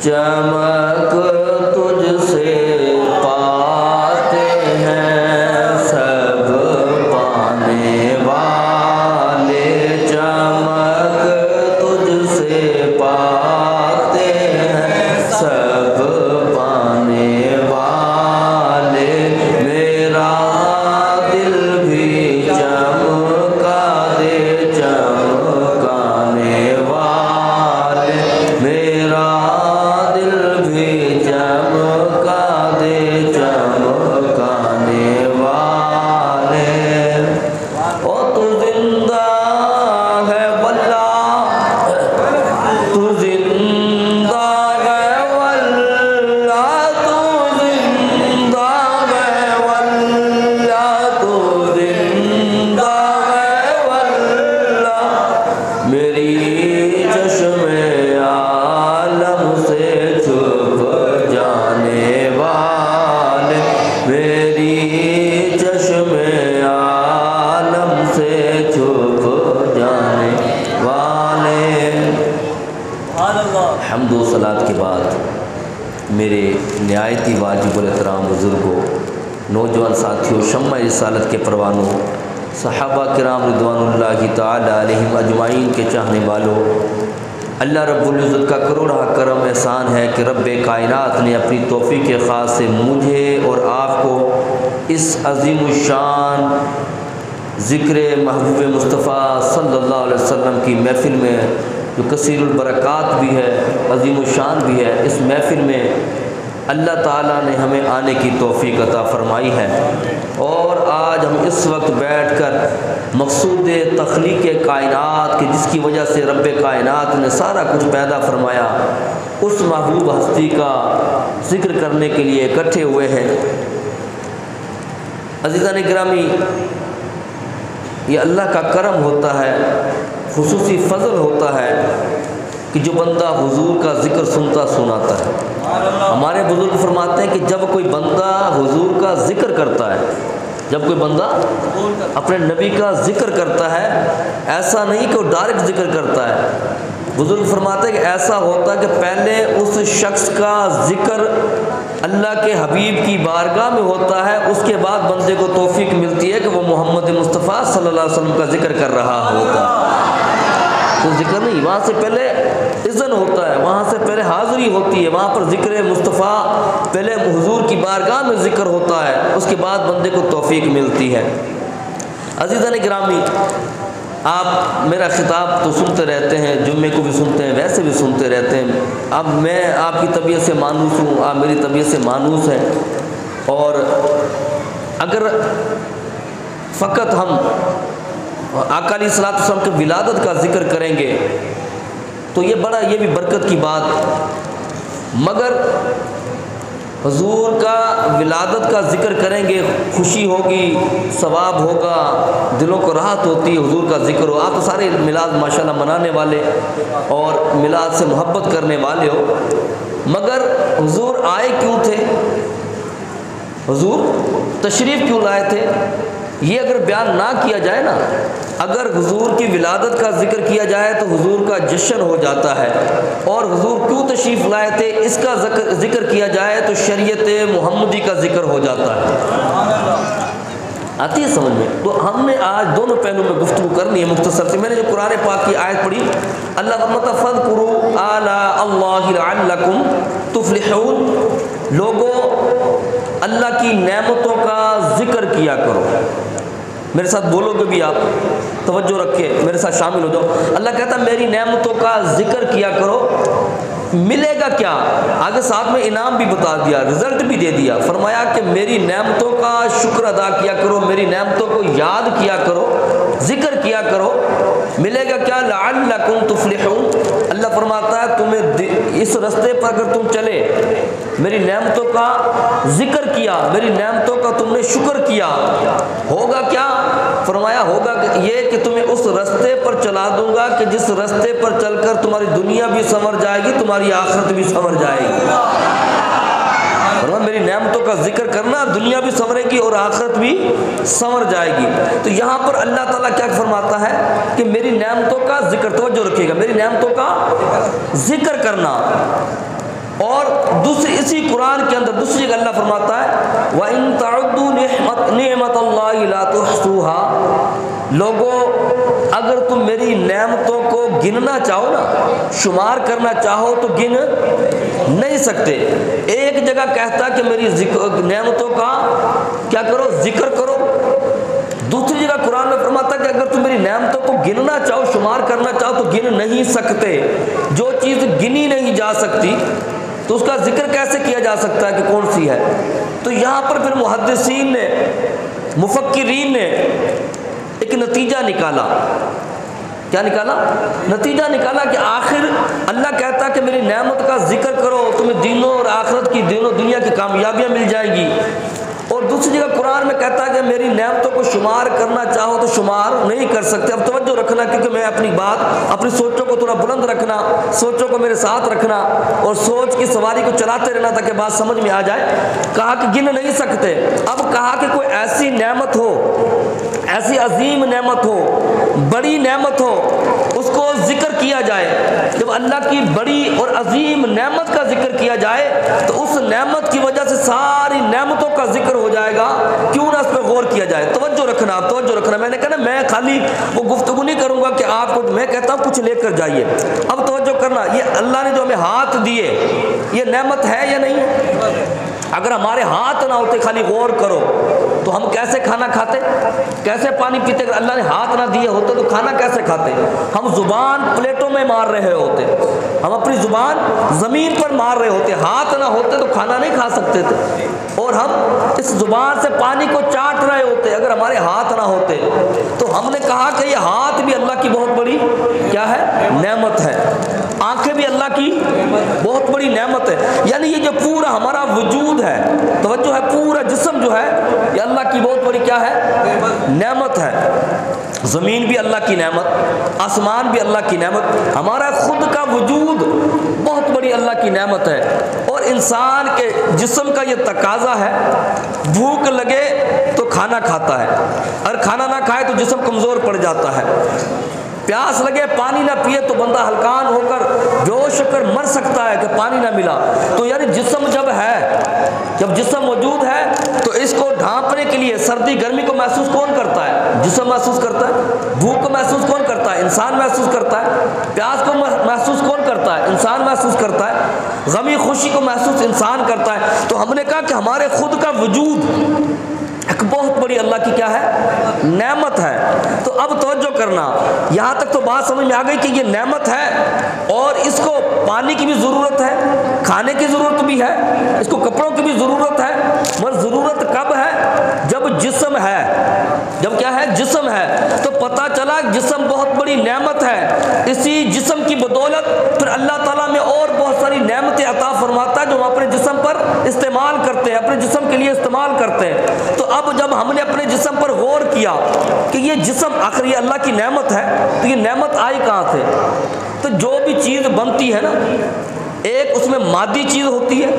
चमक तुझसे पाते हैं सब पाने वाले, चमक तुझसे पाते हैं सब पाने वाले। मेरा दिल भी चमका दे चमकाने वाले, मेरा दिल भी चमका दे चमकाने वाले। ओ तू जिंदा है वल्लाह, तू जिंदा है वल्लाह, तू जिंदा है वल्लाह, तू जिंदा है वल्लाह। मेरी चश्मे आलम से छुप जाने वाले, मेरी चश्मे आलम से छुप जाने वाले। हम्दो सलात के बाद मेरे निहायती वाजिबुल एहतराम बुज़ुर्गों, नौजवान साथियों, शम्मा रिसालत के परवानों, सहाबा किराम रिदवानुल्लाहि ताला अलैहिम अजमाइन के चाहने वालों, अल्लाह रब्बुल इज़्ज़त का करोड़ा करम एहसान है कि रब्बे कायनात ने अपनी तौफ़ीक़ ख़ास से मुझे और आपको इस अज़ीमुश्शान ज़िक्र महबूब मुस्तफ़ा सल्लल्लाहु अलैहि वसल्लम की महफ़िल में, जो कसीरुल बरक़ात भी है, अज़ीमुश्शान भी है, इस महफ़िल में अल्लाह ताला ने हमें आने की तौफ़ीक़ अता फ़रमाई है। और आज हम इस वक्त बैठकर मक़सूद तख़लीक़ कायनात की, जिसकी वजह से रब्बे कायनात ने सारा कुछ पैदा फरमाया, उस महबूब हस्ती का ज़िक्र करने के लिए इकट्ठे हुए हैं। अज़ीज़ान गिरामी, ये अल्लाह का करम होता है, खुसूसी फ़ज़ल होता है कि जो बंदा हुजूर का ज़िक्र सुनता सुनाता है। हमारे बुज़ुर्ग फरमाते हैं कि जब कोई बंदा हुजूर का ज़िक्र करता है, जब कोई बंदा अपने नबी का ज़िक्र करता है, ऐसा नहीं कि वो डायरेक्ट ज़िक्र करता है। बुज़ुर्ग फरमाते हैं कि ऐसा होता है कि पहले उस शख्स का ज़िक्र अल्लाह के हबीब की बारगाह में होता है, उसके बाद बंदे को तौफ़ीक़ मिलती है कि वो मोहम्मद मुस्तफ़ा सल्लल्लाहु अलैहि वसल्लम का ज़िक्र कर रहा होता है। तो ज़िक्र नहीं, वहाँ से पहले इज़्न होता है, वहाँ से पहले हाज़िरी होती है, वहाँ पर ज़िक्र मुस्तफ़ा पहले हुजूर की बारगाह में ज़िक्र होता है, उसके बाद बंदे को तौफ़ीक़ मिलती है। अज़ीज़ान गिरामी, आप मेरा ख़िताब तो सुनते रहते हैं, जुम्मे को भी सुनते हैं, वैसे भी सुनते रहते हैं। अब मैं आपकी तबीयत से मानूस हूँ, आप मेरी तबीयत से मानूस हैं, और अगर फ़कत हम आका अलैहिस्सलातु वस्सलाम के विलादत का ज़िक्र करेंगे तो ये भी बरकत की बात, मगर हुजूर का विलादत का ज़िक्र करेंगे, खुशी होगी, सवाब होगा, दिलों को राहत होती है, हुजूर का ज़िक्र हो। आप तो सारे मिलाद माशाल्लाह मनाने वाले और मिलाद से मोहब्बत करने वाले हो, मगर हुजूर आए क्यों थे, हुजूर तशरीफ़ क्यों लाए थे, ये अगर बयान ना किया जाए ना, अगर हुजूर की विलादत का ज़िक्र किया जाए तो हुजूर का जश्न हो जाता है, और हुजूर क्यों तशरीफ़ लाए थे इसका ज़िक्र किया जाए तो शरीयत मुहम्मदी का ज़िक्र हो जाता है। आती है समझ में? तो हमने आज दोनों पहलू में गुफ्तगू करनी है मुख्तसर से। मैंने जो कुरान पाक की आयत पढ़ी, अल्लाह फरमाता फ़ज़्कुरू आला अल्लाहि लअल्लकुम तुफ़्लिहून, लोगों अल्लाह की नेमतों का ज़िक्र किया करो। मेरे साथ बोलोगे भी आप, तवज्जो रखे, मेरे साथ शामिल हो जाओ। अल्लाह कहता है मेरी नेमतों का ज़िक्र किया करो, मिलेगा क्या? आगे साथ में इनाम भी बता दिया, रिजल्ट भी दे दिया। फरमाया कि मेरी नेमतों का शुक्र अदा किया करो, मेरी नेमतों को याद किया करो, जिक्र किया करो, मिलेगा क्या? लअल्लकुम तुफ़्लिहून। अल्लाह फरमाता है तुम्हें इस रास्ते पर अगर तुम चले, मेरी नेमतों का जिक्र किया, मेरी नेमतों का तुमने शुक्र किया, होगा क्या? फरमाया होगा ये कि तुम्हें उस रास्ते पर चला दूंगा कि जिस रास्ते पर चलकर तुम्हारी दुनिया भी संवर जाएगी, तुम्हारी आखिरत भी संवर जाएगी। मेरी नेमतों का जिक्र करना, दुनिया भी संवरेगी और आखिरत भी संवर जाएगी। तो यहाँ पर अल्लाह ताला क्या फरमाता है कि मेरी नेमतों का जिक्र, तवज्जो रखिएगा, मेरी नेमतों का जिक्र करना। और दूसरी इसी कुरान के अंदर दूसरी जगह अल्लाह फरमाता है व इन तअद्दू निअमतल्लाहि ला तुहसूहा, लोगों अगर तुम मेरी नेमतों को गिनना चाहो ना, शुमार करना चाहो तो गिन नहीं सकते। एक जगह कहता कि मेरी नेमतों का क्या करो, जिक्र करो। दूसरी जगह कुरान में फरमाता कि अगर तुम मेरी नेमतों को गिनना चाहो, शुमार करना चाहो तो गिन नहीं सकते। जो चीज़ गिनी नहीं जा सकती तो उसका जिक्र कैसे किया जा सकता है कि कौन सी है। तो यहाँ पर फिर मुहद्दिसीन ने, मुफक्किरीन ने एक नतीजा निकाला। क्या निकाला? नतीजा निकाला कि आखिर अल्लाह कहता कि मेरी नेमत का जिक्र करो, तुम्हें दीनों और आखिरत की, दोनों दुनिया की कामयाबियाँ मिल जाएंगी। और दूसरी जगह कुरान में कहता है कि मेरी नेमतों को शुमार करना चाहो तो शुमार नहीं कर सकते। अब तवज्जो रखना, क्योंकि मैं अपनी बात, अपनी सोचों को थोड़ा बुलंद रखना, सोचों को मेरे साथ रखना और सोच की सवारी को चलाते रहना ताकि बात समझ में आ जाए। कहा कि गिन नहीं सकते। अब कहा कि कोई ऐसी नेमत हो, ऐसी अजीम नेमत हो, बड़ी नेमत हो, उसको जिक्र किया जाए। जब अल्लाह की बड़ी और अजीम नेमत का जिक्र किया जाए तो उस नेमत की वजह से सारी नेमतों का जिक्र हो जाएगा। क्यों ना इस पर गौर किया जाए। तवज्जो रखना, तवज्जो रखना। मैंने कहा ना, मैं खाली वो गुफ्तगू नहीं करूंगा कि आपको, मैं कहता हूँ कुछ लेकर जाइए। अब तवज्जो करना, ये अल्लाह ने जो हमें हाथ दिए, ये नेमत है या नहीं है? अगर हमारे हाथ ना होते, खाली गौर करो, तो हम कैसे खाना खाते, कैसे पानी पीते? अगर अल्लाह ने हाथ ना दिए होते तो खाना कैसे खाते? हम जुबान प्लेटों में मार रहे होते, हम अपनी जुबान ज़मीन पर मार रहे होते। हाथ ना होते तो खाना नहीं खा सकते थे। और हम इस जुबान से पानी को चाट रहे होते अगर हमारे हाथ ना होते। तो हमने कहा कि ये हाथ भी अल्लाह की बहुत बड़ी क्या है, नेमत है। आंखें भी अल्लाह की बहुत बड़ी नेमत है। यानी ये जो पूरा हमारा वजूद है, तवज्जो है, पूरा जिस्म जो है ये अल्लाह की बहुत बड़ी क्या है, नेमत है। ज़मीन भी अल्लाह की नेमत, आसमान भी अल्लाह की नेमत, हमारा खुद का वजूद बहुत बड़ी अल्लाह की नेमत है। और इंसान के जिस्म का ये तकाजा है, भूख लगे तो खाना खाता है, अगर खाना ना खाए तो जिस्म कमज़ोर पड़ जाता है। प्यास लगे पानी ना पिए तो बंदा हलकान होकर बेहोश होकर मर सकता है कि पानी ना मिला। तो यानी जिस्म जब है, जब जिस्म मौजूद है तो इसको ढांपने के लिए सर्दी गर्मी को महसूस कौन करता है? जिस्म महसूस करता है। भूख को महसूस कौन करता है? इंसान महसूस करता है। प्यास को महसूस कौन करता है? इंसान महसूस करता है। गमी खुशी को महसूस इंसान करता है। तो हमने कहा कि हमारे खुद का वजूद एक बहुत बड़ी अल्लाह की क्या है, नेमत है। तो अब तवज्जो करना, यहाँ तक तो बात समझ में आ गई कि ये नेमत है और इसको पानी की भी ज़रूरत है, खाने की ज़रूरत भी है, इसको कपड़ों की भी ज़रूरत है। मगर ज़रूरत कब है? जब जिस्म है, जब क्या है, जिस्म है। तो पता चला जिस्म बहुत बड़ी नेमत है। इसी जिस्म की बदौलत फिर अल्लाह ताला में और बहुत सारी नेमतें अता फरमाता है जो हम अपने जिस्म पर इस्तेमाल करते हैं, अपने जिस्म के लिए इस्तेमाल करते हैं। तो अब जब हमने अपने जिस्म पर गौर किया कि ये जिस्म आखिर ये अल्लाह की नेमत है, तो ये नेमत आई कहाँ से? तो जो भी चीज़ बनती है ना, एक उसमें मादी चीज़ होती है,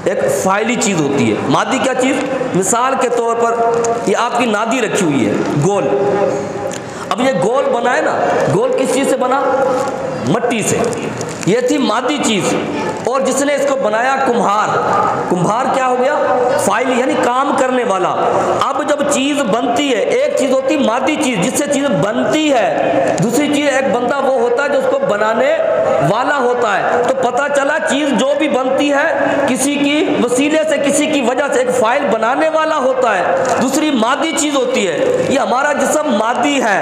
एक फाइली चीज़ होती है। मादी क्या चीज़? मिसाल के तौर पर ये आपकी नादी रखी हुई है, गोल। अब ये गोल बना है ना, गोल किस चीज़ से बना? मट्टी से। ये थी मादी चीज़। और जिसने इसको बनाया कुम्हार। कुम्हार क्या हो गया? फाइल, यानी काम करने वाला। अब जब चीज़ बनती है, एक चीज़ होती मादी चीज़ जिससे चीज़ बनती है, दूसरी चीज़ एक बंदा वो होता है जो उसको बनाने वाला होता है। तो पता चला चीज़ जो भी बनती है किसी की वसीले से, किसी की वजह से एक फाइल बनाने वाला होता है, दूसरी मादी चीज़ होती है। ये हमारा जिस्म मादी है,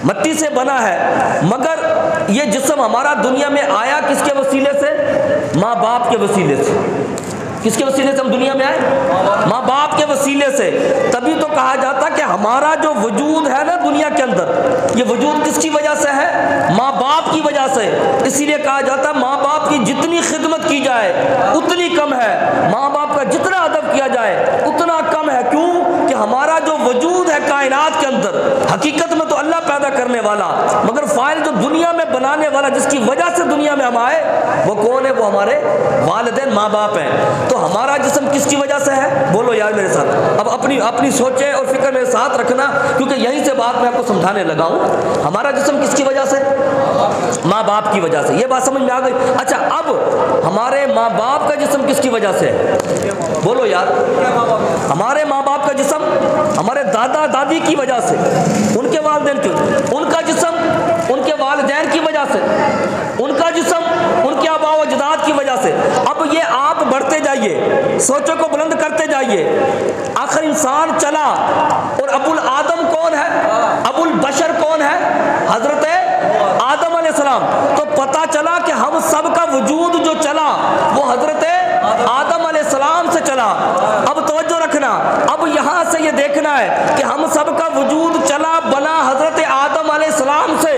मट्टी से बना है। मगर ये जिस्म हमारा दुनिया में आया किसके वसीले से? माँ बाप के वसीले से। किसके वसीले से हम दुनिया में आए? माँ बाप के वसीले से। तभी तो कहा जाता कि हमारा जो वजूद है ना दुनिया के अंदर, ये वजूद किसकी वजह से है? माँ बाप की वजह से। इसीलिए कहा जाता है माँ बाप की जितनी खिदमत की जाए उतनी कम है, माँ बाप का जितना अदब किया जाए उतना कम है। क्यों? कि हमारा जो वजूद है कायनात के अंदर, हकीकत में तो अल्लाह पैदा करने वाला, मगर फाइल जो दुनिया में बनाने वाला, जिसकी वजह से दुनिया में हम आए, वो कौन है? वो हमारे वालिदैन माँ बाप हैं। तो हमारा जिस्म किसकी वजह से है? बोलो यार मेरे साथ। अब अपनी सोचें और फिक्र मेरे साथ रखना, क्योंकि यहीं से बात मैं आपको समझाने लगा हूँ। हमारा जिस्म किसकी वजह से? माँ बाप की वजह से। ये बात समझ में आ गई? अच्छा, अब हमारे माँ बाप का जिस्म किसकी वजह से है? बोलो यार। हमारे माँ बाप का जिस्म हमारे दादा दादी की वजह से, उनके वालिदैन क्यों, उनका जिस्म उनके वालिदैन की वजह से, उनका जिस्म उनके आबा व अजदाद की वजह से। अब ये आप बढ़ते जाइए, सोचों को बुलंद करते जाइए, आखिर इंसान चला। और अबुल आदम कौन है? अबुल बशर कौन है? हजरत आदम अलैहिस्सलाम। तो पता चला कि हम सब का वजूद जो चला वो हजरत आदम अलैहिस्सलाम से चला। अब तवज्जो रखना, अब यहाँ से ये देखना है कि हम सब का वजूद चला बना हजरत आदम अलैहिस्सलाम से।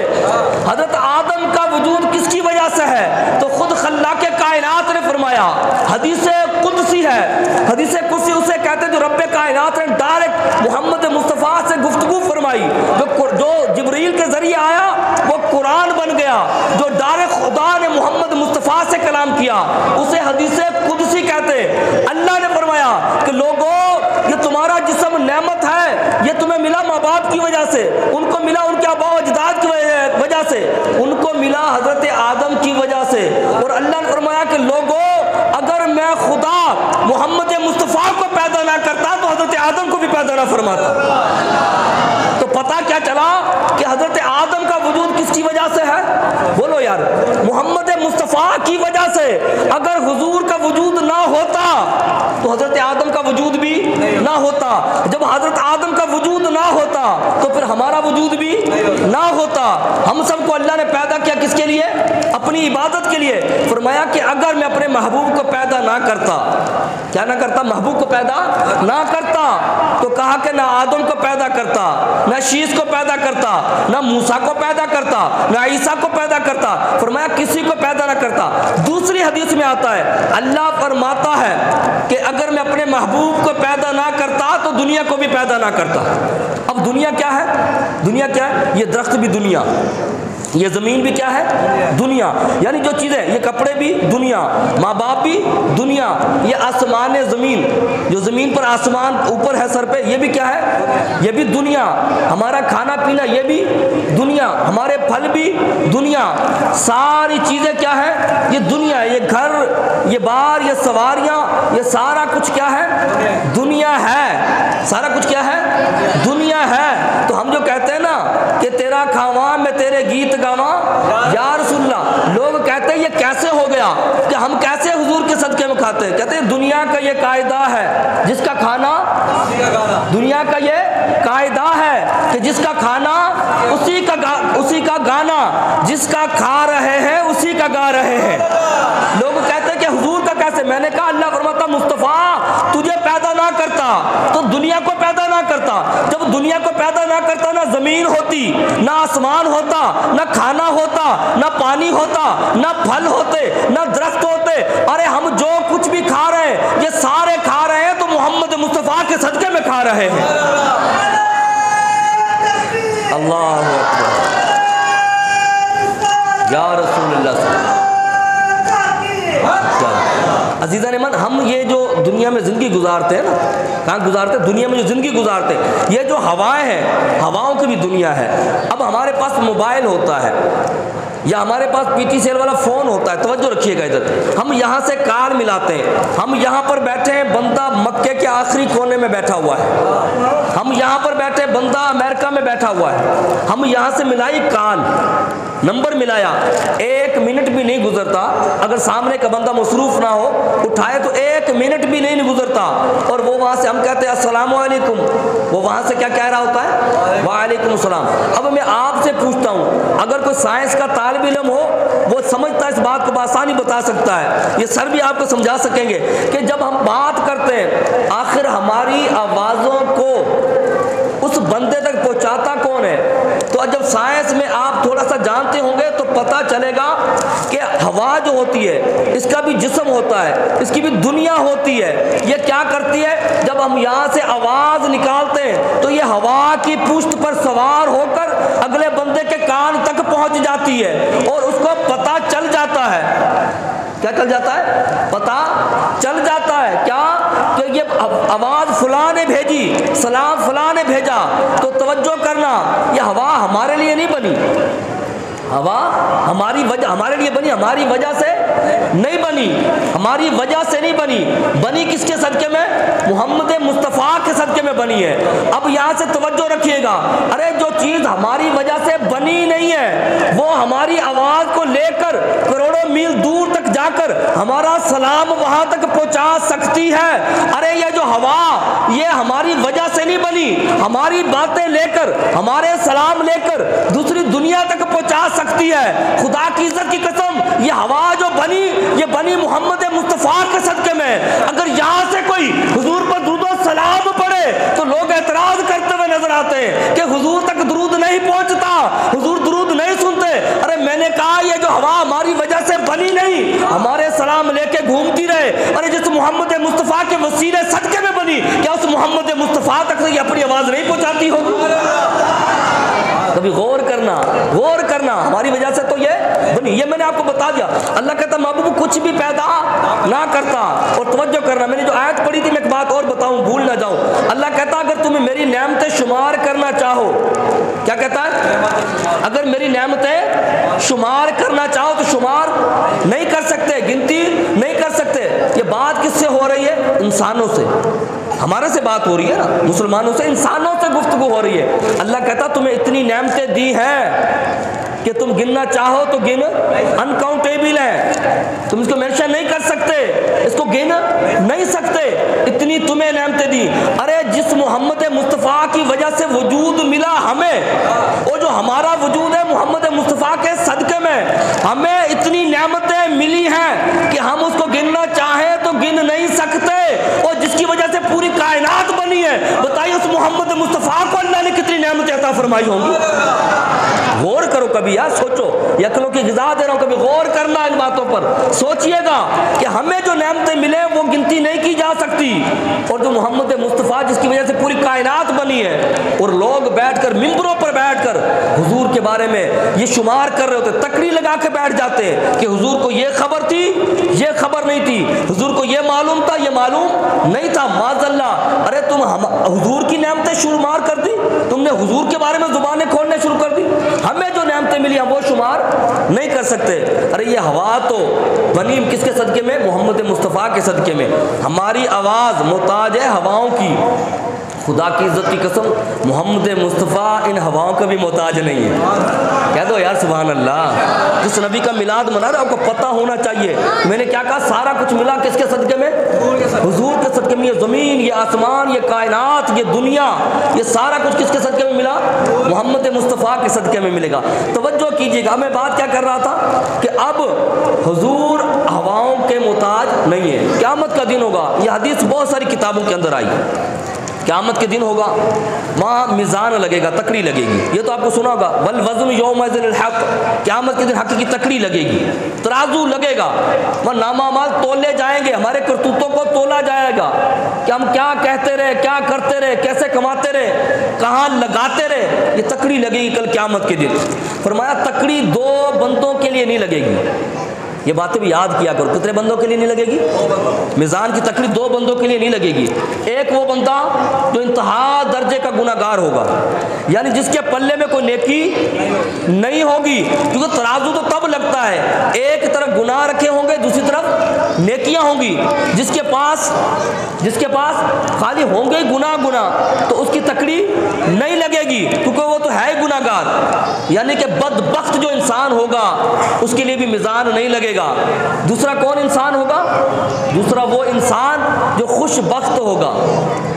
हजरत आदम का वजूद किसकी वजह से है? तो खुद खल्लाके कायनात ने फरमाया, हदीस कुदसी है, हदीस कुदसी उसे कहते हैं जो रब्बे कायनात ने डायरेक्ट मोहम्मद मुस्तफ़ा से गुफ्तगू फरमाई। जो जिब्रील के जरिए आया वो कुरान बन गया, जो डायरेक्ट खुदा ने मोहम्मद मुस्तफ़ा से कलाम किया उसे हदीस कुदसी कहते हैं। अल्लाह ने फरमाया कि लोगों, ये तुम्हारा जिस्म नेमत है, ये तुम्हें मिला माँ बाप की वजह से, उनको मिला उनके आबा अजदाद की वजह से, उनको मिला हजरत आदम की वजह से। और अल्लाह ने फरमाया कि लोगों, अगर मैं खुदा मोहम्मद मुस्तफ़ा को पैदा ना करता तो हजरत आदम को भी पैदा ना फरमाता। तो पता क्या चला कि हजरत आदम का वजूद किसकी वजह से है? बोलो यार, मोहम्मद मुस्तफ़ा की वजह से। अगर हुजूर का वजूद ना होता तो हजरत आदम का वजूद भी ना होता। जब हजरत आदम का वजूद ना होता तो फिर हमारा वजूद भी ना होता। हम सबको अल्लाह ने पैदा किया किसके लिए? अपनी इबादत के लिए। फरमाया कि अगर मैं अपने महबूब को पैदा ना करता, क्या ना करता? महबूब को पैदा ना करता, तो कहा कि ना आदम को पैदा करता, ना शीश को पैदा करता, ना मूसा को पैदा करता, ना ईसा को पैदा करता। फरमाया किसी को पैदा ना करता। दूसरी हदीस में आता है, अल्लाह फरमाता है कि अगर मैं अपने महबूब को पैदा ना करता तो दुनिया को भी पैदा ना करता। अब दुनिया क्या है? दुनिया क्या है? ये दरख्त भी दुनिया, ये ज़मीन भी क्या है? दुनिया। यानी जो चीज़ें, ये कपड़े भी दुनिया, माँ बाप भी दुनिया, ये आसमान ज़मीन, जो ज़मीन पर आसमान ऊपर है सर पे, ये भी क्या है? ये भी दुनिया। हमारा खाना पीना ये भी दुनिया, हमारे फल भी दुनिया, सारी चीज़ें क्या है? ये दुनिया। ये घर, ये बार, ये सवारियाँ, ये सारा कुछ क्या है? दुनिया है। सारा कुछ क्या है? दुनिया है। तो हम जो कहते हैं ना कि तेरा खावा मैं तेरे गीत गावा या रसूलल्लाह, लोग कहते हैं ये कैसे हो गया कि हम कैसे हुजूर के सदके में खाते हैं? कहते हैं दुनिया का ये कायदा है, जिसका खाना, दुनिया का ये कायदा है कि जिसका खाना उसी का गाना, जिसका खा रहे हैं उसी का गा रहे हैं। लोग कहते हैं कि हुजूर का कैसे? मैंने कहा अल्लाह फरमाता मुस्तफ़ा तुझे पैदा ना करता तो दुनिया को पैदा ना करता। जब दुनिया को पैदा ना करता, ना जमीन होती, ना आसमान होता, ना खाना होता, ना पानी होता, ना फल होते, ना दरख्त होते। अरे हम जो कुछ भी खा रहे हैं ये सारे खा रहे हैं तो मोहम्मद मुस्तफ़ा के सदके में खा रहे हैं। अल्लाह या रसूलल्लाह। अजीज़ा ने मन, हम ये जो दुनिया में ज़िंदगी गुजारते हैं ना, कहाँ गुजारते हैं? दुनिया में जो ज़िंदगी गुजारते हैं, ये जो हवाएं हैं, हवाओं की भी दुनिया है। अब हमारे पास मोबाइल होता है या हमारे पास पीटी सेल वाला फ़ोन होता है, तवज्जो रखिएगा इधर। हम यहाँ से कॉल मिलाते हैं, हम यहाँ पर बैठे हैं, बंदा मक्के के आखिरी कोने में बैठा हुआ है, हम यहाँ पर बैठे, बंदा अमेरिका में बैठा हुआ है। हम यहाँ से मिलाई कॉल, नंबर मिलाया, 1 मिनट भी नहीं गुजरता, अगर सामने का बंदा मसरूफ़ ना हो, उठाए तो 1 मिनट भी नहीं गुजरता, और वो वहाँ से हम कहते हैं अस्सलामु अलैकुम, वो वहाँ से क्या कह रहा होता है? वालेकुम सलाम। अब मैं आपसे पूछता हूँ, अगर कोई साइंस का तालिब इल्म हो, वो समझता है इस बात को बआसानी बता सकता है, ये सर भी आपको समझा सकेंगे कि जब हम बात करते हैं, आखिर हमारी आवाज़ों को उस बंदे तक पहुंचाता कौन है? तो जब साइंस में आप थोड़ा सा जानते होंगे तो पता चलेगा कि हवा जो होती है इसका भी जिस्म होता है, इसकी भी दुनिया होती है। ये क्या करती है, जब हम यहाँ से आवाज़ निकालते हैं तो ये हवा की पुष्ट पर सवार होकर अगले बंदे के कान तक पहुँच जाती है और उसको पता चल जाता है। क्या चल जाता है? पता चल जाता है क्या कि ये आवाज़ फलां ने भेजी, सलाम फलां ने भेजा। तो तवज्जो करना, ये हवा हमारे लिए नहीं बनी, हवा हमारी वजह, हमारे लिए बनी, हमारी वजह से नहीं बनी, हमारी वजह से नहीं बनी। बनी किसके सदके में? मोहम्मद मुस्तफ़ा के सदके में बनी है। अब यहाँ से तवज्जो रखिएगा, अरे जो चीज़ हमारी वजह से बनी नहीं है वो हमारी आवाज़ को लेकर करोड़ों मील दूर तक जाकर हमारा सलाम वहाँ तक पहुँचा सकती है। अरे ये जो हवा ये हमारी वजह से नहीं बनी, हमारी बातें लेकर, हमारे सलाम लेकर दूसरी दुनिया तक पहुँचा सकती है। खुदा की इज्जत की कसम, ये हवा जो बनी ये बनी मोहम्मद मुस्तफ़ा के सदके में। अगर यहाँ से कोई हुजूर पर दुरूद और सलाम पढ़े तो लोग एतराज करते हुए नजर आते हैं कि हुजूर तक दुरूद नहीं पहुँचता, हुजूर दुरूद नहीं सुनते। अरे मैंने कहा ये जो हवा हमारी वजह से बनी नहीं, हमारे सलाम लेके घूमती रहे। अरे जिस मोहम्मद मुस्तफ़ा के वसीले सदके में बनी, क्या उस मोहम्मद मुस्तफ़ा तक ये अपनी आवाज़ नहीं पहुँचाती होगी? कभी गौर करना, गौर करना, हमारी वजह से तो ये बनी। ये मैंने आपको बता दिया। अल्लाह कहता महबूब कुछ भी पैदा ना करता। और तवज्जो करना, मैंने जो आयत पढ़ी थी मैं एक बात और बताऊं, भूल ना जाऊं। अल्लाह कहता अगर तुम्हें मेरी नेमतें शुमार करना चाहो, क्या कहता है? अगर मेरी नेमतें शुमार करना चाहो तो शुमार नहीं कर सकते, गिनती नहीं कर सकते। ये बात किससे हो रही है? इंसानों से, हमारे से बात हो रही है ना, मुसलमानों से, इंसानों से गुफ्तगू हो रही है। अल्लाह कहता तुम्हें इतनी नेमतें दी हैं कि तुम गिनना चाहो तो गिन, अनकाउंटेबल है, तुम इसको मेंशन नहीं कर सकते, इसको गिन नहीं सकते, इतनी तुम्हें नेमतें दी। अरे जिस मोहम्मद मुस्तफ़ा की वजह से वजूद मिला हमें, वो जो हमारा वजूद है मोहम्मद मुस्तफ़ा के सदके में, हमें इतनी नेमतें मिली हैं कि हम उसको गिनना चाहें तो गिन नहीं सकते। और जिसकी वजह से पूरी कायनात बनी है, बताइए उस मोहम्मद मुस्तफ़ा को अल्लाह ने कितनी नेमतें अता फरमाई होंगी? गौर करो कभी यार, सोचो, यकलों की गिज़ा दे रहा हूँ, कभी गौर करना इन बातों पर, सोचिएगा कि हमें जो नेमतें मिले वो गिनती नहीं की जा सकती। और जो मोहम्मद मुस्तफ़ा जिसकी वजह से पूरी कायनात बनी है, और लोग बैठकर मिंबरों पर बैठकर हुजूर के बारे में ये शुमार कर रहे होते, तकड़ी लगा के बैठ जाते कि हुजूर को ये खबर थी, ये खबर नहीं थी, हुजूर को ये मालूम था, ये मालूम नहीं था। माज़अल्लाह, अरे तुम हुजूर की नेमतें शुमार कर दी, तुमने हुजूर के बारे में जुबानें खोलने शुरू कर दी, हमें जो नेमतें मिली हम वो शुमार नहीं कर सकते। अरे ये हवा तो बनी किसके सदके में? मोहम्मद मुस्तफ़ा के सदके में। हमारी आवाज़ मोहताज है हवाओं की, खुदा की इज्जत की कसम मोहम्मद मुस्तफ़ा इन हवाओं का भी मोहताज नहीं है। कह दो यार सुभान अल्लाह। जिस नबी का मिलाद मना रहे आपको पता होना चाहिए, मैंने क्या कहा, सारा कुछ मिला किसके सदके में? हुजूर के सदके में। ये ज़मीन, ये आसमान, ये कायनात, ये दुनिया, ये सारा कुछ किसके सदके में मिला? मोहम्मद मुस्तफ़ा के सदके में मिलेगा। तवज्जो कीजिएगा, मैं बात क्या कर रहा था कि अब हुजूर हवाओं के मोहताज नहीं है। क़यामत का दिन होगा, ये हदीस बहुत सारी किताबों के अंदर आई। क़यामत के दिन होगा, वहाँ मिज़ान लगेगा, तकड़ी लगेगी। ये तो आपको सुना होगा, वल वज़्न यौमइज़िल हक़, क़यामत के दिन हक़ की तकड़ी लगेगी, तराजू लगेगा, वहाँ नामामाल तोले जाएंगे, हमारे करतूतों को तोला जाएगा कि हम क्या कहते रहे, क्या करते रहे, कैसे कमाते रहे, कहाँ लगाते रहे। ये तकड़ी लगेगी कल क़यामत के दिन। फरमाया तकड़ी दो बंदों के लिए नहीं लगेगी। ये बातें भी याद किया करो, कितने बंदों के लिए नहीं लगेगी? मिज़ान की तकड़ी दो बंदों के लिए नहीं लगेगी। एक वो बंदा जो इंतहा दर्जे का गुनाहगार होगा, यानी जिसके पल्ले में कोई नेकी नहीं होगी, क्योंकि तराजू तो तब लगता है, एक तरफ गुनाह रखे होंगे, दूसरी तरफ नेकियां होंगी। जिसके पास खाली होंगे गुनाह तो उसकी तकड़ी नहीं लगेगी, क्योंकि वो तो है ही गुनाहगार। यानी कि बदबख्त जो इंसान होगा उसके लिए भी मिज़ान नहीं लगेगा। दूसरा कौन इंसान होगा? दूसरा वो इंसान जो खुशबख्त होगा।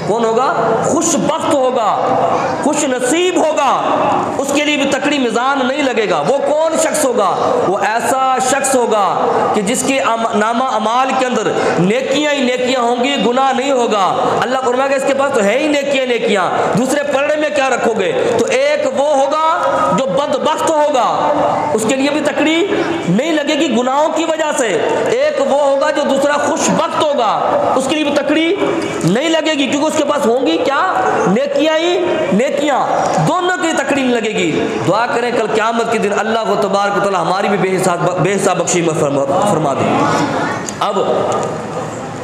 कौन होगा? खुशबख्त होगा, खुश नसीब होगा, उसके लिए भी तकड़ी मिज़ान नहीं लगेगा। वो कौन शख्स होगा? वो ऐसा शख्स होगा कि जिसके नामा अमाल के अंदर नेकियां ही नेकियां होंगी, गुनाह नहीं होगा। अल्लाह फरमाएगा इसके पास तो है ही नेकियां। दूसरे पलड़े में क्या रखोगे? तो एक वो होगा जो बदबख्त होगा उसके लिए भी तकड़ी नहीं लगेगी गुनाहों की वजह से। एक वो होगा जो दूसरा खुशबख्त होगा, उसके लिए भी तकड़ी नहीं लगेगी, क्योंकि उसके पास होंगी क्या, नेकियां ही नेकियां, दोनों की तकड़ी नहीं लगेगी। दुआ करें कल क़यामत के दिन अल्लाह को तबारक व तआला हमारी भी बेहिसाब बख्शी में फरमा दे। अब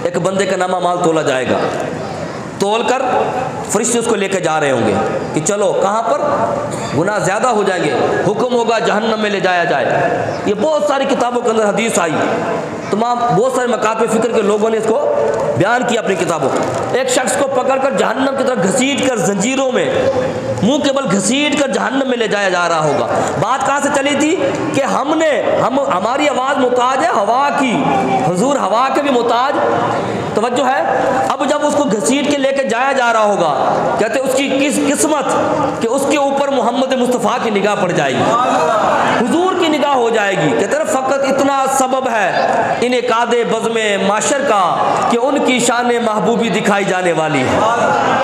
एक बंदे का नामा माल तोला जाएगा, तोल कर फरिश्ते उसको लेकर जा रहे होंगे कि चलो कहाँ पर, गुनाह ज़्यादा हो जाएंगे, हुक्म होगा जहन्नम में ले जाया जाए। ये बहुत सारी किताबों के अंदर हदीस आई, तमाम बहुत सारे मकात फ़िक्र के लोगों ने इसको बयान किया अपनी किताबों। एक शख्स को पकड़कर जहन्नम की तरफ घसीट कर जंजीरों में मुंह के बल घसीट कर जहन्नम में ले जाया जा रहा होगा। बात कहाँ से चली थी कि हमारी आवाज़ मुताज है हवा की, हुजूर हवा के भी मुताज, तवज्जो है। अब जब उसको घसीट के लेके जाया जा रहा होगा, कहते उसकी किस किस्मत कि उसके ऊपर मोहम्मद मुस्तफ़ा की निगाह पड़ जाएगी, हुजूर की निगाह हो जाएगी। कहते हैं फ़कत इतना सबब है इन कादे बज़्मे माशर का कि उनकी शान महबूबी दिखाई जाने वाली है।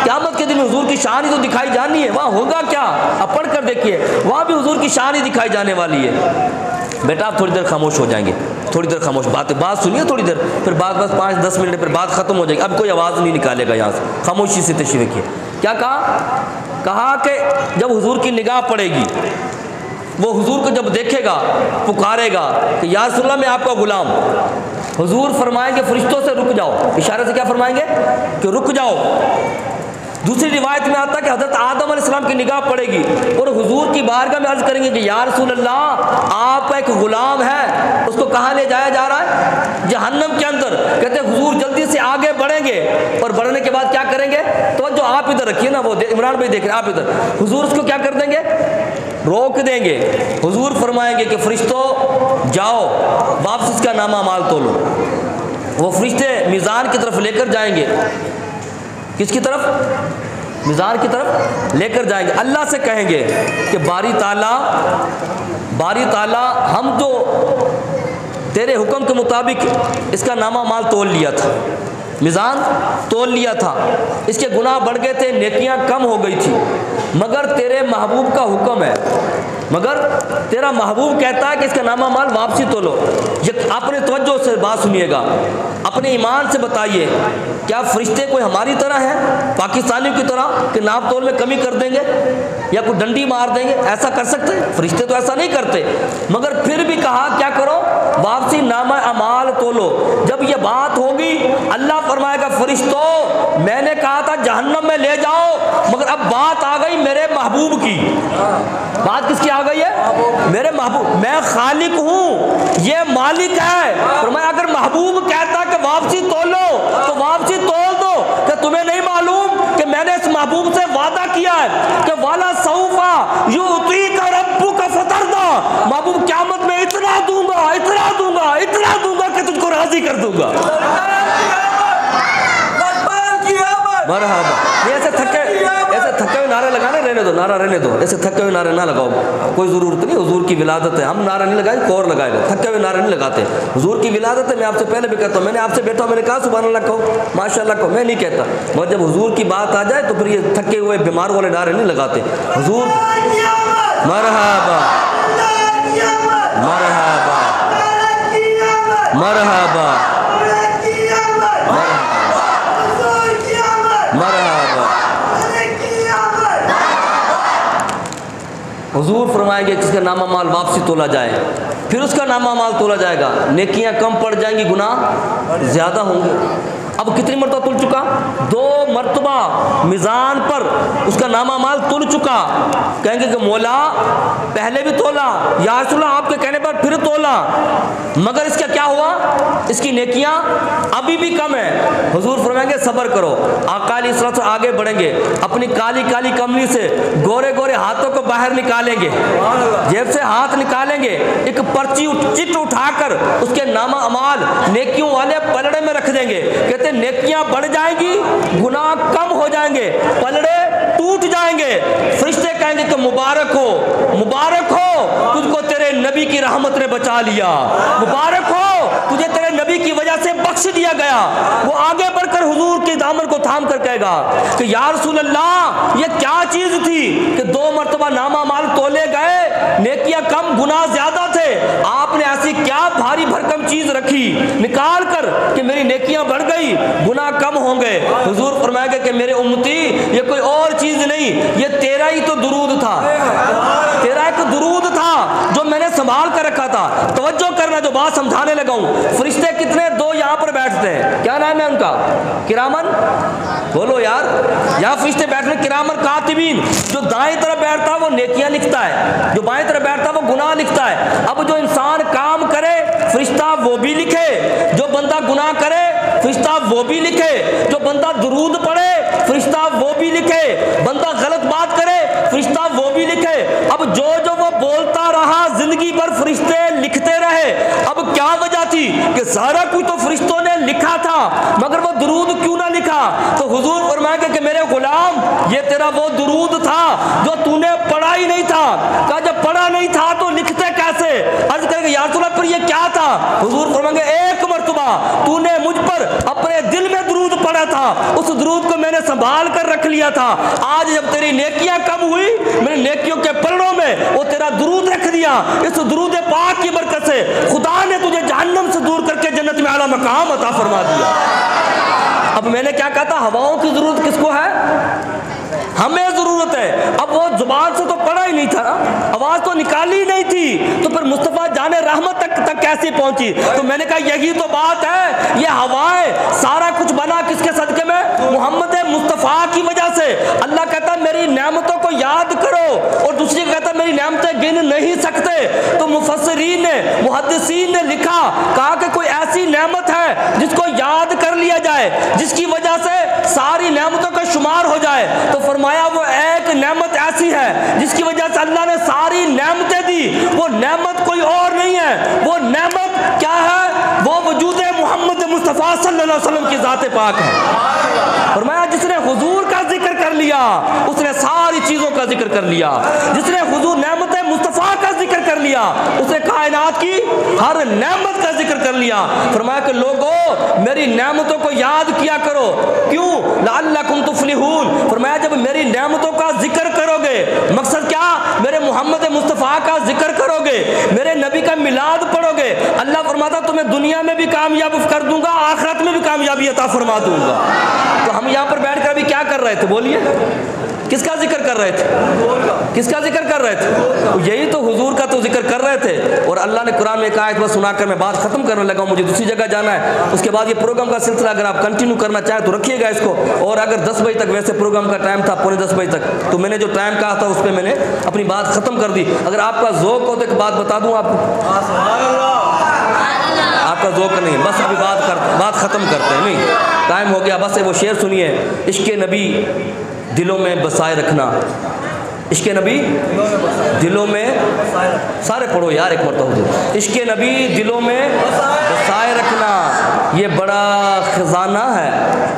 क़यामत के दिन हुजूर की शान ही तो दिखाई जानी है, वहाँ होगा क्या, अब पढ़ कर देखिए, वहाँ भी हुजूर की शान ही दिखाई जाने वाली है। बेटा आप थोड़ी देर खामोश हो जाएंगे, थोड़ी देर खामोश, बात सुनिए थोड़ी देर, फिर बात बस 5-10 मिनट फिर बात ख़त्म हो जाएगी। अब कोई आवाज़ नहीं निकालेगा यहाँ से, खामोशी से तशरीफ़ रखिए। क्या कहा कि जब हुजूर की निगाह पड़ेगी, वो हुजूर को जब देखेगा पुकारेगा कि या रसूलल्लाह मैं आपका गुलाम। हुजूर फरमाएंगे फरिश्तों से रुक जाओ, इशारे से क्या फरमाएंगे कि रुक जाओ। दूसरी रिवायत में आता है कि हज़रत आदम अलैहिस्सलाम की निगाह पड़ेगी और हुजूर की बारगाह में अर्ज़ करेंगे कि या रसूलल्लाह आपका एक गुलाम है, उसको कहाँ ले जाया जा रहा है, जहन्नम के अंदर। कहते हैं हुजूर जल्दी से आगे बढ़ेंगे और बढ़ने के बाद क्या करेंगे, तो जो आप इधर रखिए ना, वो इमरान भाई देख रहे हैं, आप इधर, हुजूर उसको क्या कर देंगे, रोक देंगे। हुजूर फरमाएंगे कि फरिश्तों जाओ वापस इसका नामा माल तोलो। वो फरिश्ते मीज़ान की तरफ लेकर जाएंगे, किसकी तरफ, मीज़ान की तरफ लेकर जाएंगे। अल्लाह से कहेंगे कि बारी ताला हम तो तेरे हुक्म के मुताबिक इसका नामा माल तोल लिया था, मीज़ान तोल लिया था, इसके गुनाह बढ़ गए थे, नेकियां कम हो गई थी, मगर तेरे महबूब का हुक्म है, मगर तेरा महबूब कहता है कि इसका नामा माल वापसी तोलो। ये अपने तवज्जो से बात सुनिएगा, अपने ईमान से बताइए, क्या फरिश्ते कोई हमारी तरह हैं, पाकिस्तानियों की तरह कि नाप तोल में कमी कर देंगे या कोई डंडी मार देंगे, ऐसा कर सकते हैं? फरिश्ते तो ऐसा नहीं करते। मगर फिर भी कहा क्या करो, वापसी नामा अमाल तोलो। जब ये बात होगी अल्लाह फरमाएगा फरिश्तों मैंने कहा था जहन्नम में ले जाओ, मगर अब बात आ गई मेरे महबूब की। बात किसकी आ गई है, मेरे महबूब, मैं खालिक हूँ, ये मालिक है। फरमाया अगर महबूब कहता कि वापसी तोलो तो वापसी तोल दो। क्या तुम्हें नहीं मालूम कि मैंने इस महबूब से वादा किया है कि वाला सौफा युतीका रब्बुका फतरदा, महबूब क़यामत में इतना दूंगा, इतना दूंगा, इतना दूंगा कि तुझको राजी कर दूंगा। मरहबा। ऐसे थके हुए नारे लगाने रहने दो, नारा रहने दो, ऐसे थके हुए नारे ना लगाओ, कोई ज़रूरत नहीं, हुजूर की विलादत है, हम नारा नहीं लगाए, कौर लगाएगा, थके हुए नारे नहीं लगाते। हुजूर की विलादत है, मैं आपसे पहले भी कहता हूँ, मैंने आपसे बैठा, मैंने कहा सुभान अल्लाह कहो, माशाअल्लाह कहो, मैं नहीं कहता, मगर जब हुजूर की बात आ जाए तो फिर ये थके हुए बीमार वाले नारे नहीं लगाते। हुजूर मरहबा मरहबा मरहबा मरहबा। हुजूर फरमाएंगे जिसका नामा माल वापसी तोला जाए, फिर उसका नामा माल तोला जाएगा, नेकियां कम पड़ जाएंगी, गुनाह ज़्यादा होंगे। अब कितनी मरतबा तुल चुका, 2 मरतबा मीज़ान पर उसका नामा माल तुल चुका। कहेंगे कि मौला पहले भी तोला, या रसूलल्लाह आपके कहने पर फिर तोला, मगर इसका क्या हुआ, इसकी नेकियां अभी भी कम है। हुजूर फरमाएंगे सब्र करो। अकाली इस तरह से आगे बढ़ेंगे, अपनी काली काली कमली से गोरे गोरे हाथों को बाहर निकालेंगे, जेब से हाथ निकालेंगे, एक पर्ची चिट उठाकर उसके नामा अमाल नेकियों वाले पलड़े में रख देंगे। कहते नेकियां बढ़ जाएंगी, गुनाह कम हो जाएंगे, पलड़े टूट जाएंगे। आएंगे, फरिश्ते कहेंगे कि मुबारक हो तुझको तेरे नबी की रहमत ने बचा लिया, मुबारक हो तुझे तेरे नबी की वजह से बख्श दिया गया। वो आगे बढ़कर हुजूर के दामन को थाम कर कहेगा कि या रसूल अल्लाह, ये क्या चीज थी कि 2 मरतबा नामा माल तोले गए, नेकियां कम गुनाह ज्यादा थे, आपने ऐसी क्या भारी भरकम चीज रखी निकाल कर कि मेरी नेकियां बढ़ गई, गुनाह कम होंगे। हुजूर फरमाएंगे कि मेरे उम्मती, ये कोई और चीज नहीं, ये तेरा ही तो दुरूद था, तेरा एक दुरूद था जो मैंने संभाल कर रखा था। तवज्जो करना, जो बात समझाने लगा हूं। फरिश्ते कितने? 2 यहाँ पर बैठते हैं, क्या नाम है उनका? किरामन, बोलो यार, यहाँ फरिश्ते बैठते हैं किरामन कातिबीन। जो दाएं तरफ बैठता है वो नेकियां लिखता है, जो बाएं तरफ बैठता है वो गुनाह लिखता है। अब जो इंसान काम करे फरिश्ता वो भी लिखे, जो बंदा गुनाह करे फरिश्ता वो भी लिखे, जो बंदा दुरूद पढ़े फरिश्ता वो भी लिखे, बंदा गलत बात करे फरिश्ता वो भी लिखे। अब जो वो बोलता रहा जिंदगी भर फरिश्ते लिखते रहे। अब क्या वजह थी कि सारा कुछ तो फरिश्तों ने लिखा था, मगर वो दुरूद क्यों ना लिखा? तो हुजूर फरमाएंगे कि मेरे गुलाम, ये तेरा वो दुरूद था जो तूने पढ़ा ही नहीं था। कहा जब पढ़ा नहीं था तो लिखते कैसे? अर्ज करेंगे या रसूल अल्लाह, पर ये क्या था? हुजूर फरमाएंगे एक मरतबा तूने मुझ पर अपने दिल में दुरूद पढ़ा था, उस दुरूद को मैंने संभाल कर रख लिया था। आज जब तेरी नेकियां कम हुई, मैंने नेकियों के पलड़ों में वो तेरा दुरूद रख दिया। इस दुरूद पाक की बरकत से खुदा ने तुझे जहन्नम से दूर करके जन्नत में आला मकाम अता फरमा दिया। अब मैंने क्या कहा था, हवाओं की जरूरत किसको है? हमें जरूरत है। अब वो जुबान से तो पढ़ा ही नहीं था, आवाज तो निकाली नहीं थी, तो फिर मुस्तफा जाने रहमत तक कैसे पहुंची? तो मैंने कहा यही तो बात है, ये हवाएं सारा कुछ बना किसके सदके में? मोहम्मद मुस्तफा की वजह से। अल्लाह कहता मेरी नेमतों को याद करो, और दूसरी कहता मेरी नेमतें गिन नहीं सकते। तो मुफस्सिरीन ने, मुहद्दिसीन ने लिखा, कहा कि कोई ऐसी नेमत है जिसको याद कर लिया जाए, जिसकी वजह से सारी नेमतों का शुमार हो जाए। तो फरमाया वो एक नेमत ऐसी है जिसकी वजह से अल्लाह ने सारी नेमतें दी। वो नेमत कोई और नहीं है, वो नेमत क्या है? वो वजूद मोहम्मद मुस्तफ़ा सल्लल्लाहु अलैहि वसल्लम की ज़ात पाक है। फरमाया जिसने हुजूर का जिक्र कर लिया उसने सारी चीज़ों का जिक्र कर लिया, जिसने हुजूर नेमत मुस्तफ़ा का जिक्र कर लिया उसने कायनात की हर नेमत का जिक्र कर लिया। फरमाया कि लोगों मेरी नेमतों को याद किया करो, क्यों? लअल्लकुम तुफ्लिहून। फरमाया जब मेरी नेमतों का जिक्र करोगे, मकसद क्या? मेरे मोहम्मद मुस्तफ़ा का जिक्र करोगे, मेरे नबी का मिलाद पढ़ोगे, अल्लाह फरमाता तुम्हें दुनिया में भी कामयाब कर दूंगा, आखिरत में भी कामयाबी अता फरमा दूंगा। तो हम यहाँ पर बैठ कर अभी क्या कर रहे थे? बोलिए, किसका जिक्र कर रहे थे? किसका जिक्र कर रहे थे? तो यही तो हुजूर का तो जिक्र कर रहे थे। और अल्लाह ने कुरान में एक आयत बस सुनाकर मैं बात खत्म करने लगा हूँ, मुझे दूसरी जगह जाना है। उसके बाद ये प्रोग्राम का सिलसिला अगर आप कंटिन्यू करना चाहें तो रखिएगा इसको। और अगर 10 बजे तक, वैसे प्रोग्राम का टाइम था 9:45 बजे तक, तो मैंने जो टाइम कहा था उस पर मैंने अपनी बात खत्म कर दी। अगर आपका ज़ौक़ हो तो एक बात बता दूँ आपको, आपका ज़ौक़ नहीं, बस अभी बात ख़त्म करते हैं, नहीं टाइम हो गया। बस वो शेर सुनिए, इश्क़ नबी दिलों में बसाए रखना, इश्क़ नबी दिलों में, सारे पढ़ो यार एक मरतबा, इश्क़ नबी दिलों में बसाए रखना, ये बड़ा ख़जाना है,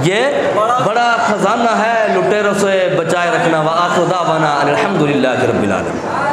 ये बड़ा ख़जाना है, लुटेरों से बचाए रखना। व आखिर दावाना अल्हम्दुलिल्लाहि रब्बिल आलमीन।